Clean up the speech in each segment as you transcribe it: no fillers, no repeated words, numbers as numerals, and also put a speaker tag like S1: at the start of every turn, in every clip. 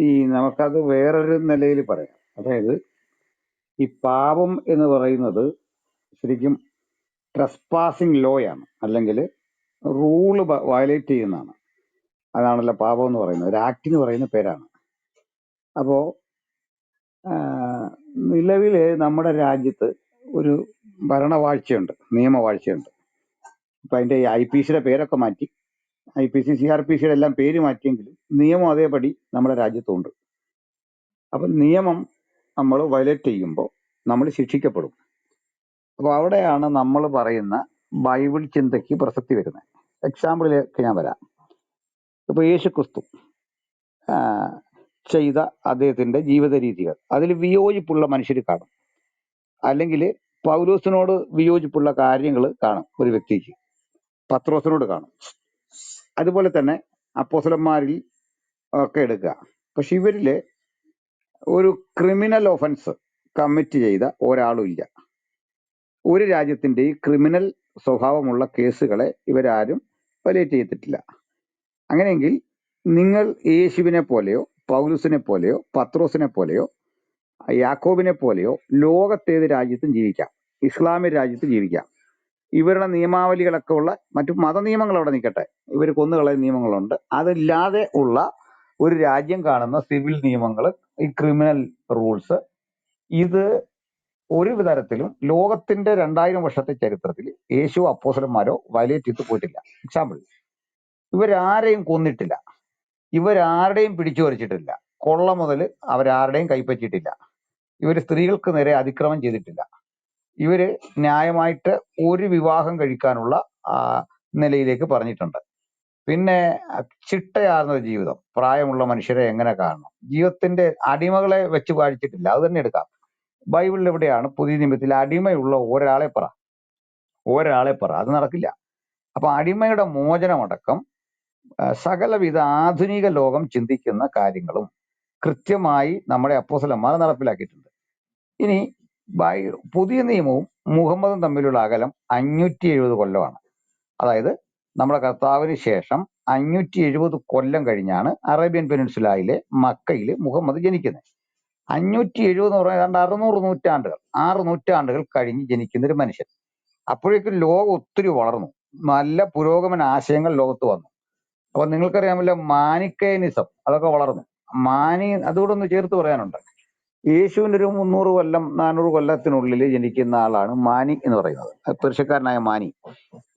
S1: ഈ നമുക്കത് വേറൊരു നിലയിൽ പറയാം. അതായത് ഈ പാപം എന്ന് പറയുന്നത് ശരിക്കും ട്രസ്പാസിങ് ലോയാണ്, അല്ലെങ്കിൽ റൂള് വയലേറ്റ് ചെയ്യുന്നതാണ്. അതാണല്ലോ പാപം എന്ന് പറയുന്നത്, ഒരു ആക്ടിന് പറയുന്ന പേരാണ്. അപ്പോ നിലവില് നമ്മുടെ രാജ്യത്ത് ഒരു ഭരണവാഴ്ചയുണ്ട്, നിയമവാഴ്ചയുണ്ട്. ഇപ്പൊ അതിന്റെ IPC പേരൊക്കെ മാറ്റി, IPC CRPC എല്ലാം പേര് മാറ്റിയെങ്കിലും നിയമം അതേപടി നമ്മുടെ രാജ്യത്തുണ്ട്. അപ്പൊ നിയമം നമ്മൾ വയലേറ്റ് ചെയ്യുമ്പോൾ നമ്മൾ ശിക്ഷിക്കപ്പെടും. അപ്പൊ അവിടെയാണ് നമ്മൾ പറയുന്ന ബൈബിൾ ചിന്തയ്ക്ക് പ്രസക്തി വരുന്നത്. എക്സാമ്പിളിലേക്ക് ഞാൻ വരാം. ഇപ്പൊ യേശു ക്രിസ്തു ചെയ്ത അദ്ദേഹത്തിന്റെ ജീവിത രീതികൾ, അതിൽ വിയോജിപ്പുള്ള മനുഷ്യർ കാണും, അല്ലെങ്കിൽ പൗലോസിനോട് വിയോജിപ്പുള്ള കാര്യങ്ങൾ കാണും ഒരു വ്യക്തിക്ക്, പത്രോസിനോട് കാണും. അതുപോലെ തന്നെ അപ്പോസ്തലന്മാരിൽ ഒക്കെ എടുക്കുക. പക്ഷെ ഇവരില് ഒരു ക്രിമിനൽ ഒഫൻസ് കമ്മിറ്റ് ചെയ്ത ഒരാളും ഇല്ല. ഒരു രാജ്യത്തിന്റെ ഈ ക്രിമിനൽ സ്വഭാവമുള്ള കേസുകളെ ഇവരാരും വയലേറ്റ് ചെയ്തിട്ടില്ല. അങ്ങനെയെങ്കിൽ നിങ്ങൾ യേശുവിനെ പോലെയോ പൗലുസിനെ പോലെയോ പത്രോസിനെ പോലെയോ യാക്കോബിനെ പോലെയോ ലോകത്തേത് രാജ്യത്തും ജീവിക്കാം, ഇസ്ലാമിക രാജ്യത്ത് ജീവിക്കാം. ഇവരുടെ നിയമാവലികളൊക്കെ ഉള്ള മറ്റു മതനിയമങ്ങൾ അവിടെ നിൽക്കട്ടെ, ഇവർ കൊന്നുകളയുന്ന നിയമങ്ങളുണ്ട്. അതില്ലാതെ ഉള്ള ഒരു രാജ്യം കാണുന്ന സിവിൽ നിയമങ്ങൾ, ഈ ക്രിമിനൽ റൂൾസ്, ഇത് ഒരു തരത്തിലും ലോകത്തിന്റെ 2000 വർഷത്തെ ചരിത്രത്തിൽ യേശു അപ്പോസ്തലന്മാരോ വയലേറ്റ് ചെയ്ത് പോയിട്ടില്ല. എക്സാമ്പിൾ, ഇവരാരെയും കൊന്നിട്ടില്ല, ഇവരാരുടെയും പിടിച്ചു പറിച്ചിട്ടില്ല, കൊള്ള മുതൽ അവരാരുടെയും കൈപ്പറ്റിയിട്ടില്ല, ഇവർ സ്ത്രീകൾക്ക് നേരെ അതിക്രമം ചെയ്തിട്ടില്ല, ഇവര് ന്യായമായിട്ട് ഒരു വിവാഹം കഴിക്കാനുള്ള നിലയിലേക്ക് പറഞ്ഞിട്ടുണ്ട്. പിന്നെ ചിട്ടയാർന്ന ജീവിതം, പ്രായമുള്ള മനുഷ്യരെ എങ്ങനെ കാണണം, ജീവിതത്തിന്റെ അടിമകളെ വെച്ച് വാഴിച്ചിട്ടില്ല. അത് തന്നെ എടുക്കാം. ബൈബിളിൽ എവിടെയാണ് പുതിയ നിയമത്തിൽ അടിമയുള്ള ഒരാളെ പറ, അത് നടക്കില്ല. അപ്പൊ അടിമയുടെ മോചനമടക്കം സകലവിധ ആധുനിക ലോകം ചിന്തിക്കുന്ന കാര്യങ്ങളും കൃത്യമായി നമ്മുടെ അപ്പോസ്തലന്മാർ നടപ്പിലാക്കിയിട്ടുണ്ട്. ഇനി പുതിയ നിയമവും മുഹമ്മദും തമ്മിലുള്ള അകലം 570 കൊല്ലമാണ്. അതായത് നമ്മുടെ കർത്താവിന് ശേഷം 570 കൊല്ലം കഴിഞ്ഞാണ് അറേബ്യൻ പെനിൻസുലയിലെ മക്കയിൽ മുഹമ്മദ് ജനിക്കുന്നത്. 570 എന്ന് പറഞ്ഞാൽ ഏതാണ്ട് 600 നൂറ്റാണ്ടുകൾ, 6 നൂറ്റാണ്ടുകൾ കഴിഞ്ഞ് ജനിക്കുന്ന ഒരു മനുഷ്യൻ. അപ്പോഴേക്കും ലോകം ഒത്തിരി വളർന്നു, നല്ല പുരോഗമന ആശയങ്ങൾ ലോകത്ത് വന്നു. അപ്പൊ നിങ്ങൾക്കറിയാമല്ലോ, മാനിക്കയനിസം അതൊക്കെ വളർന്നു. അതുകൂടെ ഒന്ന് ചേർത്ത് പറയാനുണ്ട്. യേശുവിന്റെ ഒരു 300 കൊല്ലം 400 കൊല്ലത്തിനുള്ളിൽ ജനിക്കുന്ന ആളാണ് മാനി എന്ന് പറയുന്നത്, പേർഷ്യക്കാരനായ മാനി.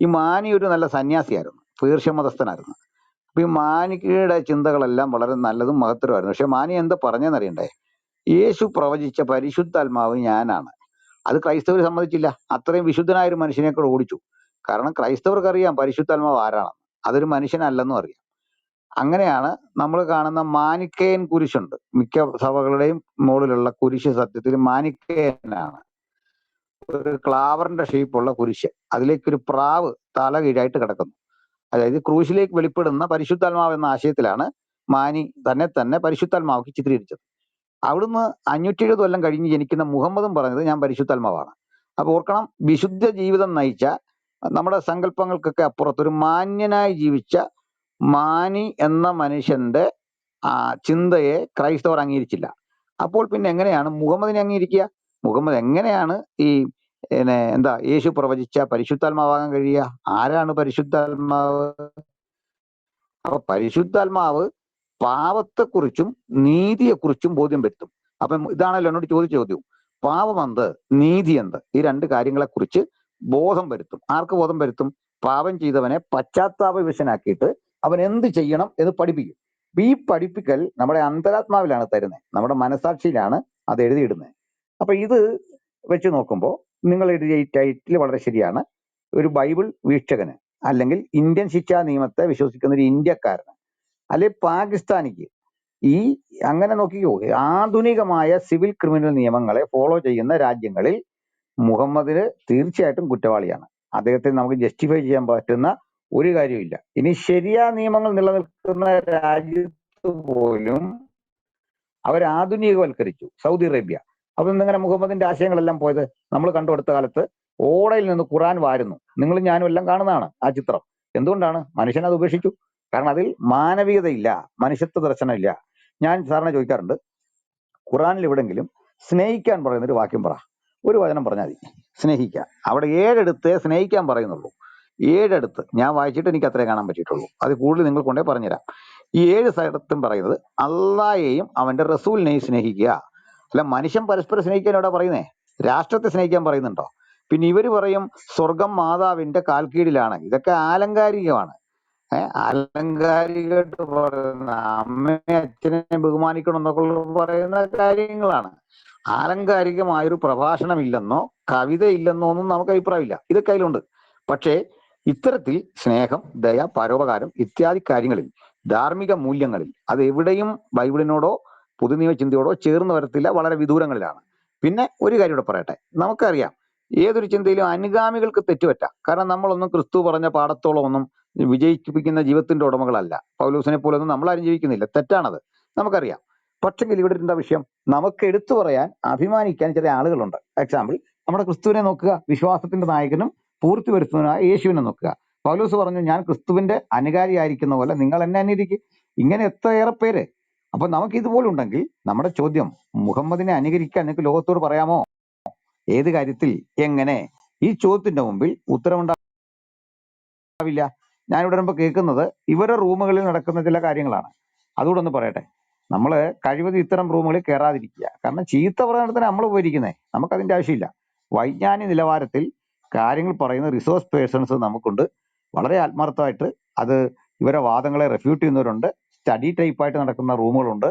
S1: ഈ മാനി ഒരു നല്ല സന്യാസിയായിരുന്നു, പേർഷ്യ മതസ്ഥനായിരുന്നു. അപ്പൊ ഈ മാനിക്കയുടെ ചിന്തകളെല്ലാം വളരെ നല്ലതും മഹത്തരമായിരുന്നു. പക്ഷെ മാനി എന്താ പറഞ്ഞെന്നറിയണ്ടേ? യേശു പ്രവചിച്ച പരിശുദ്ധാത്മാവ് ഞാനാണ്. അത് ക്രൈസ്തവർ സമ്മതിച്ചില്ല. അത്രയും വിശുദ്ധനായ ഒരു മനുഷ്യനെ കൂടെ ഓടിച്ചു. കാരണം ക്രൈസ്തവർക്ക് അറിയാം പരിശുദ്ധാത്മാവ് ആരാണെന്ന്, അതൊരു മനുഷ്യനല്ലെന്നും അറിയാം. അങ്ങനെയാണ് നമ്മൾ കാണുന്ന മാനിക്കയൻ കുരിശുണ്ട്. മിക്ക സഭകളുടെയും മുകളിലുള്ള കുരിശ് സത്യത്തിൽ മാനിക്കയനാണ്, ഒരു ക്ലാവറിന്റെ ഷേപ്പുള്ള കുരിശ്. അതിലേക്കൊരു പ്രാവ് തല കീഴായിട്ട് കിടക്കുന്നു. അതായത് ക്രൂശിലേക്ക് വെളിപ്പെടുന്ന പരിശുദ്ധാത്മാവ് എന്ന ആശയത്തിലാണ് മാനി തന്നെ പരിശുദ്ധാത്മാവ് ചിത്രീകരിച്ചത്. അവിടുന്ന് 570 കൊല്ലം കഴിഞ്ഞ് ജനിക്കുന്ന മുഹമ്മദും പറഞ്ഞത് ഞാൻ പരിശുദ്ധാത്മാവാണ്. അപ്പൊ ഓർക്കണം, വിശുദ്ധ ജീവിതം നയിച്ച, നമ്മുടെ സങ്കല്പങ്ങൾക്കൊക്കെ അപ്പുറത്തൊരു മാന്യനായി ജീവിച്ച മാനി എന്ന മനുഷ്യന്റെ ചിന്തയെ ക്രൈസ്തവർ അംഗീകരിച്ചില്ല. അപ്പോൾ പിന്നെ എങ്ങനെയാണ് മുഹമ്മദിനെ അംഗീകരിക്കുക? മുഹമ്മദ് എങ്ങനെയാണ് ഈ യേശു പ്രവചിച്ച പരിശുദ്ധാത്മാവാകാൻ കഴിയുക? ആരാണ് പരിശുദ്ധാത്മാവ്? അപ്പൊ പരിശുദ്ധാത്മാവ് പാപത്തെക്കുറിച്ചും നീതിയെക്കുറിച്ചും ബോധ്യം വരുത്തും. അപ്പം ഇതാണല്ലോ എന്നോട് ചോദിച്ച ചോദ്യം, പാപം എന്ത്, നീതി എന്ത്, ഈ രണ്ട് കാര്യങ്ങളെക്കുറിച്ച് ബോധം വരുത്തും. ആർക്ക് ബോധം വരുത്തും? പാപം ചെയ്തവനെ പശ്ചാത്താപ വിവശനാക്കിയിട്ട് അവൻ എന്ത് ചെയ്യണം എന്ന് പഠിപ്പിക്കും. ഈ പഠിപ്പിക്കൽ നമ്മുടെ അന്തരാത്മാവിലാണ് തരുന്നത്, നമ്മുടെ മനസാക്ഷിയിലാണ് അത് എഴുതിയിടുന്നത്. അപ്പൊ ഇത് വെച്ച് നോക്കുമ്പോൾ നിങ്ങൾ എഴുതിയ ഈ ടൈറ്റിൽ വളരെ ശരിയാണ്. ഒരു ബൈബിൾ വീക്ഷകന്, അല്ലെങ്കിൽ ഇന്ത്യൻ ശിക്ഷാ നിയമത്തെ വിശ്വസിക്കുന്ന ഒരു ഇന്ത്യക്കാരന്, അല്ലെ പാകിസ്ഥാനിക്ക്, ഈ അങ്ങനെ നോക്കിയോ ആധുനികമായ സിവിൽ ക്രിമിനൽ നിയമങ്ങളെ ഫോളോ ചെയ്യുന്ന രാജ്യങ്ങളിൽ മുഹമ്മദിന് തീർച്ചയായിട്ടും കുറ്റവാളിയാണ്. അദ്ദേഹത്തെ നമുക്ക് ജസ്റ്റിഫൈ ചെയ്യാൻ പറ്റുന്ന ഒരു കാര്യമില്ല. ഇനി ശരിയാ നിയമങ്ങൾ നിലനിൽക്കുന്ന രാജ്യത്ത് പോലും അവർ ആധുനികവൽക്കരിച്ചു, സൗദി അറേബ്യ. അപ്പൊ ഇന്നിങ്ങനെ മുഹമ്മദിന്റെ ആശയങ്ങളെല്ലാം പോയത് നമ്മൾ കണ്ടു. അടുത്ത കാലത്ത് ഓടയിൽ നിന്ന് ഖുറാൻ വാരുന്നു. നിങ്ങളും ഞാനും എല്ലാം കാണുന്നതാണ് ആ ചിത്രം. എന്തുകൊണ്ടാണ്? മനുഷ്യൻ അത് ഉപേക്ഷിച്ചു. കാരണം അതിൽ മാനവികതയില്ല, മനുഷ്യത്വ ദർശനമില്ല. ഞാൻ സാറിനെ ചോദിക്കാറുണ്ട്, ഖുറാനിൽ എവിടെങ്കിലും സ്നേഹിക്കാൻ പറയുന്നൊരു വാക്യം പറ, ഒരു വചനം പറഞ്ഞാൽ മതി. സ്നേഹിക്കാൻ അവിടെ 7 സ്നേഹിക്കാൻ പറയുന്നുള്ളൂ. 7 ഞാൻ വായിച്ചിട്ട് എനിക്ക് അത്രേ കാണാൻ പറ്റിയിട്ടുള്ളൂ. അത് കൂടുതൽ നിങ്ങൾ കൊണ്ടേ പറഞ്ഞുതരാം. ഈ 7 സ്ഥലത്തും പറയുന്നത് അള്ളായെയും അവന്റെ റസൂലിനെയും സ്നേഹിക്കുക. അല്ല, മനുഷ്യൻ പരസ്പരം സ്നേഹിക്കാൻ എവിടെ പറയുന്നേ? രാഷ്ട്രത്തെ സ്നേഹിക്കാൻ പറയുന്നുണ്ടോ? പിന്നെ ഇവര് പറയും സ്വർഗം മാതാവിന്റെ കാൽക്കീഴിലാണ്. ഇതൊക്കെ ആലങ്കാരികമാണ്. ആലങ്കാരികമായിട്ട് പറയുന്ന അമ്മയെ അച്ഛനെ ബഹുമാനിക്കണം എന്നൊക്കെ പറയുന്ന കാര്യങ്ങളാണ്. ആലങ്കാരികമായൊരു പ്രഭാഷണമില്ലെന്നോ കവിത ഇല്ലെന്നോ ഒന്നും നമുക്ക് അഭിപ്രായമില്ല. ഇതൊക്കെ അതിലുണ്ട്. പക്ഷേ ഇത്തരത്തിൽ സ്നേഹം, ദയ, പരോപകാരം ഇത്യാദി കാര്യങ്ങളിൽ, ധാർമ്മിക മൂല്യങ്ങളിൽ അത് എവിടെയും ബൈബിളിനോടോ പുതുനിയമ ചിന്തയോടോ ചേർന്ന് വരത്തില്ല, വളരെ വിദൂരങ്ങളിലാണ്. പിന്നെ ഒരു കാര്യം ഇവിടെ പറയട്ടെ, നമുക്കറിയാം ഏതൊരു ചിന്തയിലും അനുഗാമികൾക്ക് തെറ്റുപറ്റാം. കാരണം നമ്മളൊന്നും ക്രിസ്തു പറഞ്ഞ പാഠത്തോളം ഒന്നും വിജയിപ്പിക്കുന്ന ജീവിതത്തിന്റെ ഉടമകളല്ല. പൗലൂസിനെ പോലെ ഒന്നും നമ്മളാരും ജീവിക്കുന്നില്ല. തെറ്റാണത്, നമുക്കറിയാം. പക്ഷെങ്കിൽ ഇവിടെ എന്താ വിഷയം? നമുക്ക് എടുത്തു പറയാൻ, അഭിമാനിക്കാൻ ചില ആളുകളുണ്ട്. എക്സാമ്പിൾ, നമ്മുടെ ക്രിസ്തുവിനെ നോക്കുക, വിശ്വാസത്തിന്റെ നായകനും പൂർത്തി വരുത്തുന്നതിനായ യേശുവിനെ നോക്കുക. പൗലൂസ് പറഞ്ഞു, ഞാൻ ക്രിസ്തുവിന്റെ അനുകാരിയായിരിക്കുന്ന പോലെ നിങ്ങൾ എന്നെ അനുകരിക്കും. ഇങ്ങനെ എത്രയേറെ പേര്. അപ്പൊ നമുക്ക് ഇതുപോലെ ഉണ്ടെങ്കിൽ നമ്മുടെ ചോദ്യം, മുഹമ്മദിനെ അനുകരിക്കാൻ നിങ്ങൾക്ക് ലോകത്തോട് പറയാമോ? ഏത് കാര്യത്തിൽ, എങ്ങനെ? ഈ ചോദ്യത്തിന്റെ മുമ്പിൽ ഉത്തരവുണ്ടാവില്ല. ഞാനിവിടെ വരുമ്പോൾ കേൾക്കുന്നത് ഇവരുടെ റൂമുകളിൽ നടക്കുന്ന ചില കാര്യങ്ങളാണ്. അതുകൂടെ ഒന്ന് പറയട്ടെ. നമ്മൾ കഴിവതും ഇത്തരം റൂമുകളിൽ കയറാതിരിക്കുക. കാരണം ചീത്ത പറയുന്നിടത്തിന് നമ്മൾ പോയിരിക്കുന്നേ, നമുക്കതിന്റെ ആവശ്യമില്ല. വൈജ്ഞാനിക നിലവാരത്തിൽ കാര്യങ്ങൾ പറയുന്ന റിസോഴ്സ് പേഴ്സൺസ് നമുക്കുണ്ട്. വളരെ ആത്മാർത്ഥമായിട്ട് അത് ഇവരെ വാദങ്ങളെ റെഫ്യൂട്ട് ചെയ്യുന്നവരുണ്ട്. സ്റ്റഡി ടൈപ്പായിട്ട് നടക്കുന്ന റൂമുകളുണ്ട്.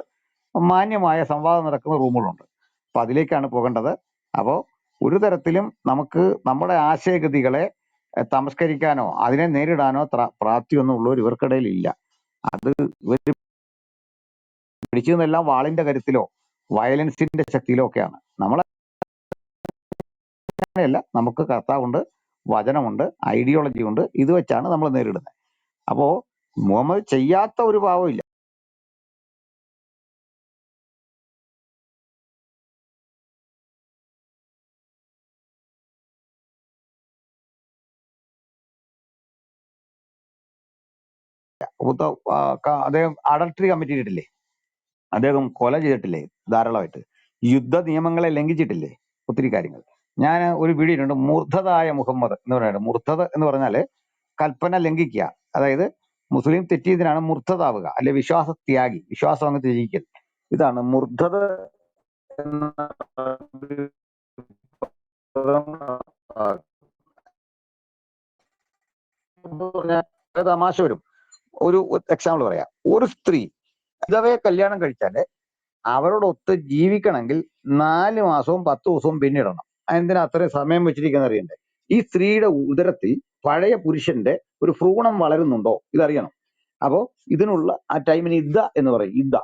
S1: മാന്യമായ സംവാദം നടക്കുന്ന റൂമുകളുണ്ട്. അപ്പൊ അതിലേക്കാണ് പോകേണ്ടത്. അപ്പോൾ ഒരു തരത്തിലും നമുക്ക് നമ്മുടെ ആശയഗതികളെ തമസ്കരിക്കാനോ അതിനെ നേരിടാനോ പ്രാപ്തിയൊന്നും ഉള്ളവർ ഇവർക്കിടയിൽ ഇല്ല. അത് ഇവർ പിടിച്ചു നിന്നെല്ലാം വാളിന്റെ കരുത്തിലോ വയലൻസിന്റെ ശക്തിയിലോ ഒക്കെയാണ്. നമ്മളങ്ങനെയല്ല. നമുക്ക് കർത്താവുണ്ട്, വചനമുണ്ട്, ഐഡിയോളജി ഉണ്ട്. ഇത് വെച്ചാണ് നമ്മൾ നേരിടുന്നത്. അപ്പോ മുഹമ്മദ് ചെയ്യാത്ത ഒരു പാവമില്ല. അദ്ദേഹം അഡൾട്ടറി കമ്മിറ്റ് ചെയ്തിട്ടില്ലേ? അദ്ദേഹം കൊല ചെയ്തിട്ടില്ലേ? ധാരാളമായിട്ട്. യുദ്ധ നിയമങ്ങളെ ലംഘിച്ചിട്ടില്ലേ? ഒത്തിരി കാര്യങ്ങൾ. ഞാൻ ഒരു വീഡിയോ ഉണ്ട്, മൂർദ്ധതായ മുഹമ്മദ് എന്ന് പറയുന്നത്. മൂർദ്ധത എന്ന് പറഞ്ഞാല് കൽപ്പന ലംഘിക്കുക. അതായത് മുസ്ലിം തെറ്റിയതിനാണ് മുർത്തതാവുക, അല്ലെ വിശ്വാസത്യാഗി, വിശ്വാസം അങ്ങ് ത്യജിക്കൽ. ഇതാണ് മുർദ്ധത എന്ന തമാശ വരും. ഒരു എക്സാമ്പിൾ പറയാം. ഒരു സ്ത്രീ ഇതവയെ കല്യാണം കഴിച്ചാല് അവരോടൊത്ത് ജീവിക്കണമെങ്കിൽ 4 മാസവും 10 ദിവസവും പിന്നിടണം. എന്തിനാ അത്രയും സമയം വെച്ചിരിക്കുന്ന അറിയണ്ടേ? ഈ സ്ത്രീയുടെ ഉദരത്തിൽ പഴയ പുരുഷന്റെ ഒരു ഭ്രൂണം വളരുന്നുണ്ടോ ഇതറിയണം. അപ്പോ ഇതിനുള്ള ആ ടൈമിന് ഇദ്ദ എന്ന് പറയും. ഇദ്ദ.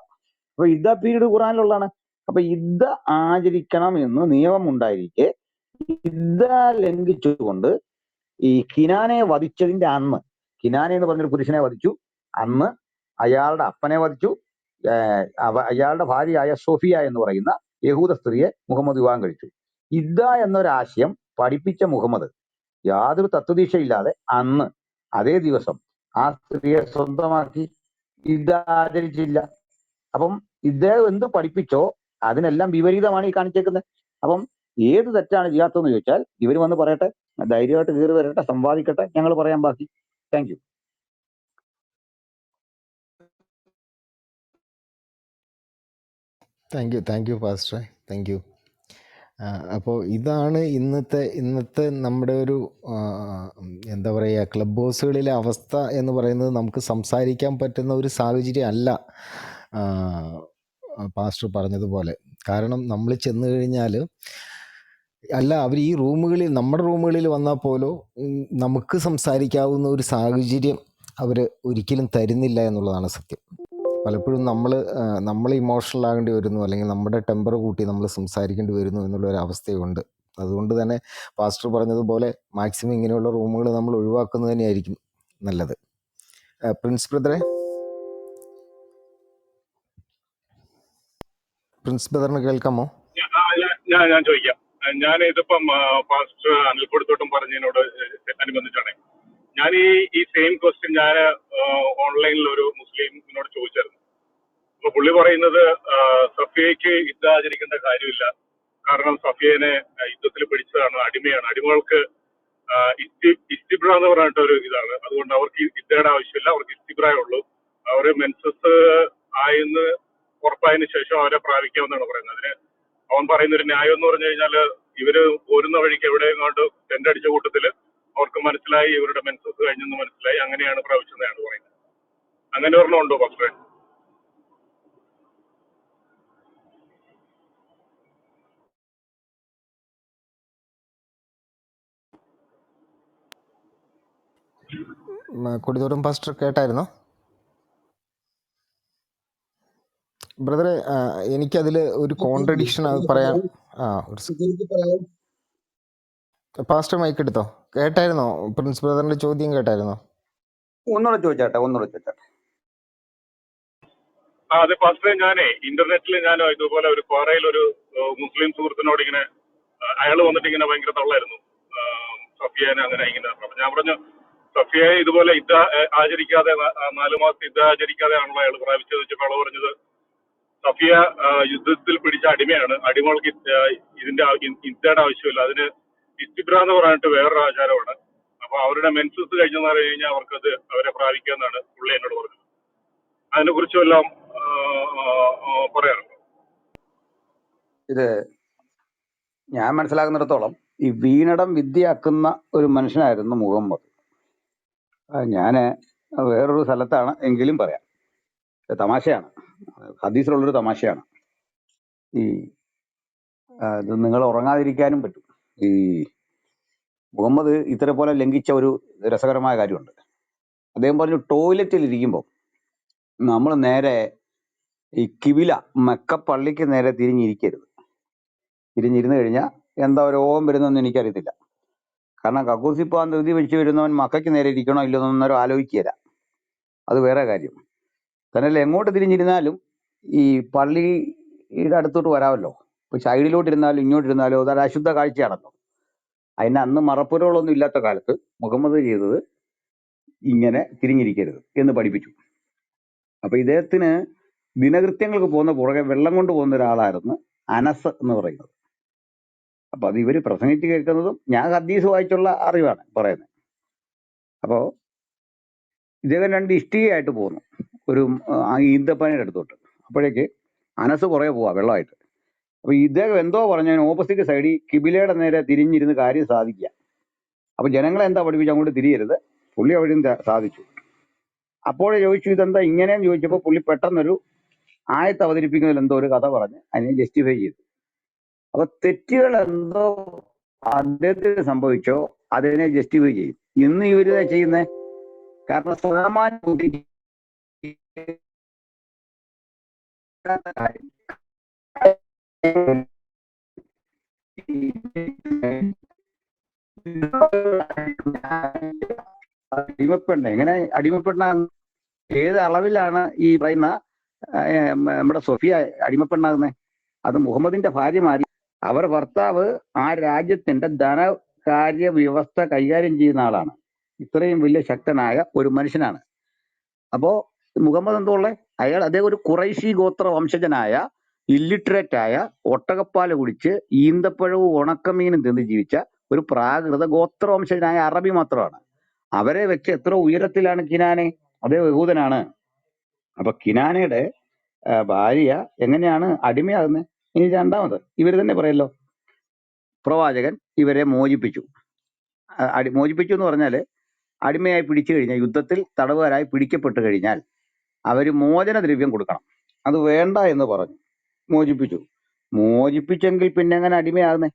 S1: അപ്പൊ ഇദ്ദ പീരീഡ് ഖുറാനിലുള്ളതാണ്. അപ്പൊ ഇദ്ദ ആചരിക്കണം എന്ന് നിയമമുണ്ടായിരിക്കെ ഇദ്ദ ലംഘിച്ചുകൊണ്ട് ഈ കിനാനെ വധിച്ചതിന്റെ അന്ന്, കിനാനെ എന്ന് പറഞ്ഞൊരു പുരുഷനെ വധിച്ചു, അന്ന് അയാളുടെ അപ്പനെ വധിച്ചു. അയാളുടെ ഭാര്യയായ സോഫിയ എന്ന് പറയുന്ന യഹൂദ സ്ത്രീയെ മുഹമ്മദ് വിവാഹം കഴിച്ചു. ഇദ്ദ എന്നൊരാശയം പഠിപ്പിച്ച മുഹമ്മദ് യാതൊരു തത്വദീക്ഷയില്ലാതെ അന്ന് അതേ ദിവസം ആ സ്ത്രീയെ സ്വന്തമാക്കി. ഇദ്ദ ആചരിച്ചില്ല. അപ്പം ഇദ്ദേഹം എന്ത് പഠിപ്പിച്ചോ അതിനെല്ലാം വിപരീതമാണ് ഈ കാണിച്ചേക്കുന്നത്. അപ്പം ഏത് തെറ്റാണ് ചെയ്യാത്തതെന്ന് ചോദിച്ചാൽ ഇവർ വന്ന് പറയട്ടെ, ധൈര്യമായിട്ട് കയറി വരട്ടെ, സമ്പാദിക്കട്ടെ, ഞങ്ങൾ പറയാൻ ബാക്കി. Thank you.
S2: താങ്ക് യു പാസ്റ്ററെ, താങ്ക് യു. അപ്പോൾ ഇതാണ് ഇന്നത്തെ നമ്മുടെ ഒരു എന്താ പറയുക, ക്ലബ് ഹൗസുകളിലെ അവസ്ഥ എന്ന് പറയുന്നത്. നമുക്ക് സംസാരിക്കാൻ പറ്റുന്ന ഒരു സാഹചര്യം അല്ല പാസ്റ്റർ പറഞ്ഞതുപോലെ. കാരണം നമ്മൾ ചെന്ന് കഴിഞ്ഞാൽ, അല്ല അവർ ഈ റൂമുകളിൽ, നമ്മുടെ റൂമുകളിൽ വന്നാൽ പോലും നമുക്ക് സംസാരിക്കാവുന്ന ഒരു സാഹചര്യം അവർ ഒരിക്കലും തരുന്നില്ല എന്നുള്ളതാണ് സത്യം. പലപ്പോഴും നമ്മൾ ഇമോഷണൽ ആകേണ്ടി വരുന്നു, അല്ലെങ്കിൽ നമ്മുടെ ടെമ്പർ കൂട്ടി നമ്മൾ സംസാരിക്കേണ്ടി വരുന്നു എന്നുള്ളൊരു അവസ്ഥയുണ്ട്. അതുകൊണ്ട് തന്നെ പാസ്റ്റർ പറഞ്ഞതുപോലെ മാക്സിമം ഇങ്ങനെയുള്ള റൂമുകൾ നമ്മൾ ഒഴിവാക്കുന്നത് തന്നെയായിരിക്കും നല്ലത്. പ്രിൻസ് ബ്രദറെ, പ്രിൻസ് ബ്രദറിന് കേൾക്കാമോ?
S3: ഞാൻ ചോദിക്കാം. ഞാൻ ഇതിപ്പം പാസ്റ്റർ അനിൽക്കൊടുത്തോട്ടും പറഞ്ഞതിനോട് അനുബന്ധിച്ചാണ്. ഞാൻ ഈ സെയിം ക്വസ്റ്റ്യൻ ഞാൻ ഓൺലൈനിൽ ഒരു മുസ്ലിമിനോട് ചോദിച്ചായിരുന്നു. അപ്പൊ പുള്ളി പറയുന്നത് സഫിയയ്ക്ക് യുദ്ധം ആചരിക്കേണ്ട കാര്യമില്ല. കാരണം സഫിയനെ യുദ്ധത്തിൽ പിടിച്ചതാണ്, അടിമയാണ്. അടിമകൾക്ക് ഇസ്തിബ്ര എന്ന് പറഞ്ഞിട്ട് ഒരു ഇതാണ്. അതുകൊണ്ട് അവർക്ക് യുദ്ധയുടെ ആവശ്യമില്ല, അവർക്ക് ഇസ്തിബ്രയേ ഉള്ളൂ. അവര് മെൻസസ് ആയെന്ന് ഉറപ്പായതിനു ശേഷം അവരെ പ്രാപിക്കാമെന്നാണ് പറയുന്നത്. അതിന് അവൻ പറയുന്ന ഒരു ന്യായം എന്ന് പറഞ്ഞു കഴിഞ്ഞാൽ, ഇവര് പോരുന്ന വഴിക്ക് എവിടെയും കൊണ്ട് ടെന്റ് അടിച്ച കൂട്ടത്തില് അവർക്ക് മനസ്സിലായി ഇവരുടെ മെൻസസ് കഴിഞ്ഞെന്ന് മനസ്സിലായി, അങ്ങനെയാണ് പ്രാപിച്ചതെന്നാണ് പറയുന്നത്. അങ്ങനെ ഒരെണ്ണം ഉണ്ടോ പക്ഷേ?
S2: കൊടിത്തോറും പാസ്റ്റർ കേട്ടായിരുന്നോ ബ്രദറെ? എനിക്കതിൽ ഒരു കോൺട്രഡിക്ഷൻ അത് പറയാൻ പാസ്റ്റർ മൈക്ക് എടുത്തോ. കേട്ടായിരുന്നോ പ്രിൻസ് ബ്രദറിന്റെ ചോദ്യം? കേട്ടായിരുന്നോ?
S1: ഒന്നുകൂടെ ചോദിച്ചാട്ടെ.
S3: അതെ പാസ്റ്ററെ, ഞാനേ ഇന്റർനെറ്റിൽ ഞാൻ ഇതുപോലെ ഒരു ക്വാറയിൽ ഒരു മുസ്ലിം സുഹൃത്തിനോട് ഇങ്ങനെ അയാൾ വന്നിട്ട് ഇങ്ങനെ ഭയങ്കര തള്ളായിരുന്നു സഫിയാനെ അങ്ങനെ ഇങ്ങനെ. അപ്പൊ ഞാൻ പറഞ്ഞു, സഫിയെ ഇതുപോലെ യുദ്ധ ആചരിക്കാതെ 4 മാസം യുദ്ധ ആചരിക്കാതെ ആണല്ലോ അയാൾ പ്രാപിച്ചത് വെച്ചപ്പോൾ അയാൾ പറഞ്ഞത് സഫിയ യുദ്ധത്തിൽ പിടിച്ച അടിമയാണ്, അടിമകൾക്ക് ഇതിന്റെ യുദ്ധയുടെ ആവശ്യമില്ല, അതിന് ഇസ്തിബ്ര എന്ന് പറഞ്ഞിട്ട് വേറൊരു ആചാരമാണ്. അപ്പൊ അവരുടെ മെൻസസ് കഴിഞ്ഞെന്ന് പറഞ്ഞു കഴിഞ്ഞാൽ അവർക്കത് അവരെ പ്രാപിക്കാന്നാണ് പുള്ളി എന്നോട് പറഞ്ഞത്. അതിനെ കുറിച്ചും എല്ലാം പറയാറുണ്ട്.
S1: ഇത് ഞാൻ മനസ്സിലാക്കുന്നിടത്തോളം ഈ വീണടം വിദ്യയാക്കുന്ന ഒരു മനുഷ്യനായിരുന്നു മുഹമ്മദ്. ഞാൻ വേറൊരു സ്ഥലത്താണ് എങ്കിലും പറയാം, തമാശയാണ്, ഹദീസിലുള്ളൊരു തമാശയാണ്. ഈ ഇത് നിങ്ങൾ ഉറങ്ങാതിരിക്കാനും പറ്റും. ഈ മുഹമ്മദ് ഇത്ര പോലെ ലംഘിച്ച ഒരു രസകരമായ കാര്യമുണ്ട്. അദ്ദേഹം പറഞ്ഞു, ടോയ്ലറ്റിൽ ഇരിക്കുമ്പോൾ നമ്മൾ നേരെ ഈ കിബില മക്ക പള്ളിക്ക് നേരെ തിരിഞ്ഞിരിക്കരുത്. തിരിഞ്ഞിരുന്ന് കഴിഞ്ഞാൽ എന്താ രോഗം വരുന്നതെന്ന് എനിക്കറിയത്തില്ല. കാരണം കക്കൂസിപ്പാൻ ധൃതി വെച്ച് വരുന്നവൻ മക്കയ്ക്ക് നേരെ ഇരിക്കണോ ഇല്ലെന്നോ അന്നേരം ആലോചിക്കുകയില്ല. അത് വേറെ കാര്യം. തന്നല്ല എങ്ങോട്ട് തിരിഞ്ഞിരുന്നാലും ഈ പള്ളിയുടെ അടുത്തോട്ട് വരാമല്ലോ. ഇപ്പൊ സൈഡിലോട്ട് ഇരുന്നാലും ഇങ്ങോട്ടിരുന്നാലും അതൊരു അശുദ്ധ കാഴ്ചയാണല്ലോ. അതിന് അന്ന് മറപ്പുരകളൊന്നും ഇല്ലാത്ത കാലത്ത് മുഹമ്മദ് ചെയ്തത് ഇങ്ങനെ തിരിഞ്ഞിരിക്കരുത് എന്ന് പഠിപ്പിച്ചു. അപ്പൊ ഇദ്ദേഹത്തിന് ദിനകൃത്യങ്ങൾക്ക് പോകുന്ന പുറകെ വെള്ളം കൊണ്ട് പോകുന്ന ഒരാളായിരുന്നു അനസ് എന്ന് പറയുന്നത്. അപ്പൊ അത് ഇവര് പ്രസംഗിച്ച് കേൾക്കുന്നതും ഞാൻ ഹദീസ് വായിച്ചുള്ള അറിവാണ് പറയുന്നത്. അപ്പോ ഇദ്ദേഹം 2 ഇഷ്ടികയായിട്ട് പോകുന്നു ഒരു ഈന്തപ്പനയുടെ അടുത്തോട്ട്. അപ്പോഴേക്ക് അനസ് പുറകെ പോവാ വെള്ളമായിട്ട്. അപ്പൊ ഇദ്ദേഹം എന്തോ പറഞ്ഞതിന് ഓപ്പോസിറ്റ് സൈഡിൽ കിബിലയുടെ നേരെ തിരിഞ്ഞിരുന്ന് കാര്യം സാധിക്കുക. അപ്പൊ ജനങ്ങളെ എന്താ പഠിപ്പിച്ച് അങ്ങോട്ട് തിരിയരുത്, പുള്ളി അവിടെ സാധിച്ചു. അപ്പോഴേ ചോദിച്ചു ഇതെന്താ ഇങ്ങനെയെന്ന് ചോദിച്ചപ്പോൾ പുള്ളി പെട്ടെന്നൊരു ആയത്ത് അവതരിപ്പിക്കുന്നതിൽ എന്തോ ഒരു കഥ പറഞ്ഞ് അതിനെ ജസ്റ്റിഫൈ ചെയ്തു. അപ്പൊ തെറ്റുകൾ എന്തോ അദ്ദേഹത്തിന് സംഭവിച്ചോ അതിനെ ജസ്റ്റിഫൈ ചെയ്യും. ഇന്ന് ഇവരിതാ ചെയ്യുന്നേ. കാരണം സാമാന്യ ബുദ്ധിക്ക് അടിമപ്പെടണ എങ്ങനെ അടിമപ്പെടണ ഏത് അളവിലാണ് ഈ പറയുന്ന നമ്മുടെ സൊഫിയ അടിമപ്പെടാകുന്നത്? അത് മുഹമ്മദിന്റെ ഭാര്യമാരി അവർ ഭർത്താവ് ആ രാജ്യത്തിന്റെ ധനകാര്യ വ്യവസ്ഥ കൈകാര്യം ചെയ്യുന്ന ആളാണ്. ഇത്രയും വലിയ ശക്തനായ ഒരു മനുഷ്യനാണ്. അപ്പോ മുഹമ്മദ് എന്തോ ഉള്ളേ, അദ്ദേഹം ഒരു ഖുറൈശി ഗോത്ര വംശജനായ ഇല്ലിറ്ററേറ്റ് ആയ ഒട്ടകപ്പാല് കുടിച്ച് ഈന്തപ്പഴവും ഉണക്കമീനും തിന്ന് ജീവിച്ച ഒരു പ്രാകൃത ഗോത്രവംശജനായ അറബി മാത്രമാണ്. അവരെ വെച്ച് എത്ര ഉയരത്തിലാണ് കിനാനെ? അദ്ദേഹം യഹൂദനാണ്. അപ്പൊ കിനാനയുടെ ഭാര്യ എങ്ങനെയാണ് അടിമയാകുന്നത്? ഇനി രണ്ടാമത് ഇവര് തന്നെ പറയല്ലോ, പ്രവാചകൻ ഇവരെ മോചിപ്പിച്ചു. മോചിപ്പിച്ചു എന്ന് പറഞ്ഞാല് അടിമയായി പിടിച്ചു കഴിഞ്ഞാൽ, യുദ്ധത്തിൽ തടവുകാരായി പിടിക്കപ്പെട്ട് കഴിഞ്ഞാൽ അവര് മോചന ദ്രവ്യം കൊടുക്കണം. അത് വേണ്ട എന്ന് പറഞ്ഞു മോചിപ്പിച്ചു. മോചിപ്പിച്ചെങ്കിൽ പിന്നെ എങ്ങനെ അടിമയാകുന്നേ?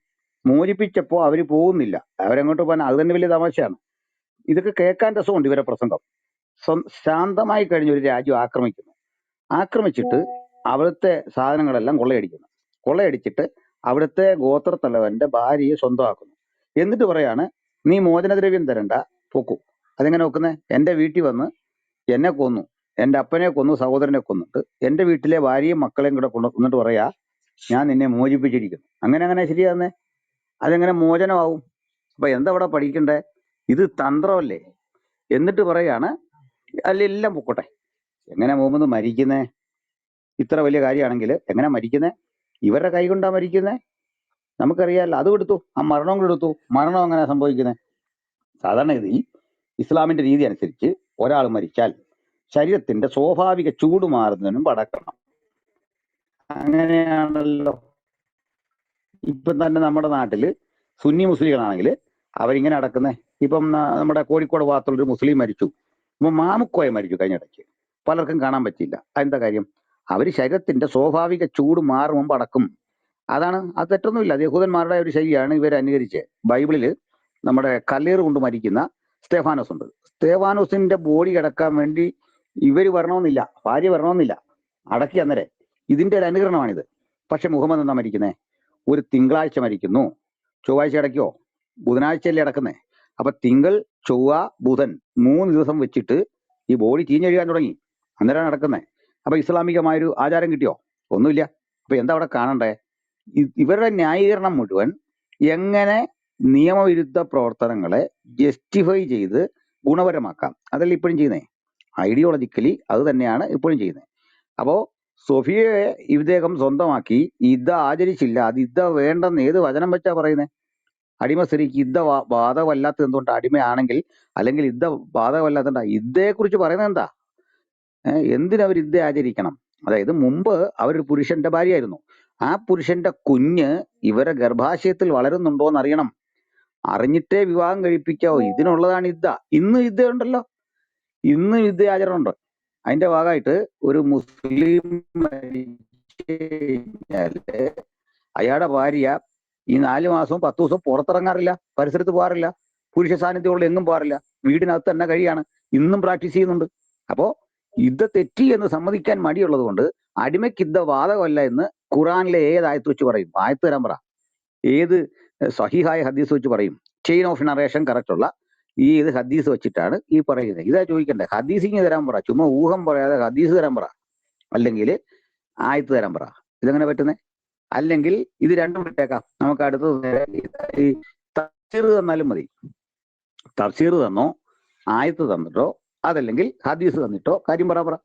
S1: മോചിപ്പിച്ചപ്പോ അവര് പോകുന്നില്ല, അവരെങ്ങോട്ട് പോകാൻ? അത് തന്നെ വലിയ തമാശയാണ്. ഇതൊക്കെ കേൾക്കാൻ രസമുണ്ട് ഇവരെ പ്രസംഗം. ശാന്തമായി കഴിഞ്ഞ ഒരു രാജ്യം ആക്രമിച്ചിട്ട് അവിടുത്തെ സാധനങ്ങളെല്ലാം കൊള്ളയടിച്ചിട്ട് അവിടുത്തെ ഗോത്രത്തലവന്റെ ഭാര്യയെ സ്വന്തമാക്കുന്നു. എന്നിട്ട് പറയാണ്, നീ മോചനദ്രവ്യം തരണ്ട, പൊക്കൂ. അതെങ്ങനെ നോക്കുന്നേ? എന്റെ വീട്ടിൽ വന്ന് എന്നെ കൊന്നു, എന്റെ അപ്പനെ കൊന്നു, സഹോദരനെ കൊന്നിട്ട് എന്റെ വീട്ടിലെ ഭാര്യയും മക്കളെയും കൂടെ കൊന്നിട്ട് പറയാ ഞാൻ നിന്നെ മോചിപ്പിച്ചിരിക്കുന്നു. അങ്ങനെ ശരിയാന്നേ? അതെങ്ങനെ മോചനമാവും? അപ്പൊ എന്താ അവിടെ പഠിക്കണ്ടേ? ഇത് തന്ത്രമല്ലേ? എന്നിട്ട് പറയാണ് എല്ലാം പൊക്കോട്ടെ. എങ്ങനെ മുഹമ്മദ് മരിക്കുന്നേ? ഇത്ര വലിയ കാര്യമാണെങ്കിൽ എങ്ങനെ മരിക്കുന്നത്? ഇവരുടെ കൈ കൊണ്ടാ മരിക്കുന്നത്? നമുക്കറിയാമല്ലോ. അതും എടുത്തു, ആ മരണവും കൂടെ എടുത്തു. മരണം എങ്ങനെ സംഭവിക്കുന്നത്? സാധാരണ ഈ ഇസ്ലാമിന്റെ രീതി അനുസരിച്ച് ഒരാൾ മരിച്ചാൽ ശരീരത്തിന്റെ സ്വാഭാവിക ചൂട് മാറുന്നതിനും പടക്കണം. അങ്ങനെയാണല്ലോ. ഇപ്പം തന്നെ നമ്മുടെ നാട്ടില് സുന്നി മുസ്ലിങ്ങളാണെങ്കിൽ അവരിങ്ങനെ അടക്കുന്നേ. ഇപ്പം നമ്മുടെ കോഴിക്കോട് ഭാഗത്തുള്ളൊരു മുസ്ലിം മരിച്ചു, ഇപ്പം മാമുക്കോയ മരിച്ചു കഴിഞ്ഞിടയ്ക്ക്, പലർക്കും കാണാൻ പറ്റിയില്ല. അതെന്താ കാര്യം? അവര് ശരീരത്തിന്റെ സ്വാഭാവിക ചൂട് മാറും മുമ്പ് അടക്കും. അതാണ്, അത് തെറ്റൊന്നുമില്ല. അത് യഹൂദന്മാരുടെ ഒരു ശൈലിയാണ് ഇവർ അനുകരിച്ച്. ബൈബിളില് നമ്മുടെ കല്ലേറ് കൊണ്ട് മരിക്കുന്ന സ്തേഫാനോസ് ഉണ്ട്. സ്തേഫാനോസിന്റെ ബോഡി കിടക്കാൻ വേണ്ടി ഇവര് വരണമെന്നില്ല, ഭാര്യ വരണമെന്നില്ല, അടക്കി അന്നേരം. ഇതിന്റെ ഒരു അനുകരണമാണിത്. പക്ഷെ മുഹമ്മദ് എന്നാ മരിക്കുന്നേ? ഒരു തിങ്കളാഴ്ച മരിക്കുന്നു, ചൊവ്വാഴ്ച അടയ്ക്കോ? ബുധനാഴ്ചയല്ലേ അടക്കുന്നേ? അപ്പൊ തിങ്കൾ, ചൊവ്വ, ബുധൻ 3 ദിവസം വെച്ചിട്ട് ഈ ബോഡി ചീഞ്ഞഴുകാൻ തുടങ്ങി, അന്നേരമാണ് അടക്കുന്നേ. അപ്പൊ ഇസ്ലാമികമായൊരു ആചാരം കിട്ടിയോ? ഒന്നുമില്ല. അപ്പൊ എന്താ അവിടെ കാണണ്ടേ? ഇവരുടെ ന്യായീകരണം മുഴുവൻ എങ്ങനെ നിയമവിരുദ്ധ പ്രവർത്തനങ്ങളെ ജസ്റ്റിഫൈ ചെയ്ത് ഗുണപരമാക്കാം, അതല്ല ഇപ്പോഴും ചെയ്യുന്നേ. ഐഡിയോളജിക്കലി അത് തന്നെയാണ് ഇപ്പോഴും ചെയ്യുന്നത്. അപ്പോ സൊഫിയയെ ഇദ്ദേഹം സ്വന്തമാക്കി ഇദ്ദ ആചരിച്ചില്ല, അത് ഇദ്ദ വേണ്ടെന്ന് ഏത് വചനം വെച്ചാ പറയുന്നത്? അടിമ സ്ത്രീക്ക് ഇദ്ദ ബാധകമല്ലാത്തത് എന്തുകൊണ്ട്? അടിമയാണെങ്കിൽ, അല്ലെങ്കിൽ ഇദ്ദ ബാധകമല്ലാത്തതുകൊണ്ടാ. ഇദ്ദയെ കുറിച്ച് പറയുന്നത് എന്താ? എന്തിനവർ ഇദ്ദ ആചരിക്കണം? അതായത് മുമ്പ് അവരൊരു പുരുഷന്റെ ഭാര്യയായിരുന്നു. ആ പുരുഷന്റെ കുഞ്ഞ് ഇവരെ ഗർഭാശയത്തിൽ വളരുന്നുണ്ടോ എന്ന് അറിയണം. അറിഞ്ഞിട്ടേ വിവാഹം കഴിപ്പിക്കാവോ. ഇതിനുള്ളതാണ് ഇദ്ദ. ഇന്ന് ഇദ്ദ ഉണ്ടല്ലോ, ഇന്ന് ഇദ്ദ ആചരണം ഉണ്ട്. അതിന്റെ ഭാഗമായിട്ട് ഒരു മുസ്ലിം മരിച്ചു കഴിഞ്ഞാല് അയാളുടെ ഭാര്യ ഈ 4 മാസവും 10 ദിവസവും പുറത്തിറങ്ങാറില്ല, പരിസരത്ത് പോകാറില്ല, പുരുഷ സാന്നിധ്യമുള്ള എങ്ങും പോകാറില്ല, വീടിനകത്ത് തന്നെ കഴിയാണ്. ഇന്നും പ്രാക്ടീസ് ചെയ്യുന്നുണ്ട്. അപ്പോ യുദ്ധ തെറ്റി എന്ന് സമ്മതിക്കാൻ മടിയുള്ളത് കൊണ്ട് അടിമയ്ക്ക് യുദ്ധ ബാധകമല്ല എന്ന് ഖുറാനിലെ ഏത് ആയത്ത് വെച്ച് പറയും? ആയത്ത് തരാൻ പറ. ഏത് സഹിഹായ ഹദീസ് വെച്ച് പറയും? ചെയിൻ ഓഫ് നറേഷൻ കറക്റ്റ് ഉള്ള ഈ ഇത് ഹദീസ് വെച്ചിട്ടാണ് ഈ പറയുന്നത്. ഇതാ ചോദിക്കണ്ടേ? ഹദീസിങ് തരാൻ പറ, ചുമ്മാ ഊഹം പറയാതെ ഹദീസ് തരാൻ പറ, അല്ലെങ്കിൽ ആയത്ത് തരാൻ പറ. ഇതെങ്ങനെ പറ്റുന്നേ? അല്ലെങ്കിൽ ഇത് രണ്ടും വിട്ടേക്കാം, നമുക്ക് അടുത്തത് ഈ തഫ്സീർ തന്നാലും മതി. തഫ്സീർ തന്നോ, ആയത്ത് തന്നിട്ടോ, അതല്ലെങ്കിൽ ഹദീസ് തന്നിട്ടോ കാര്യം പറ.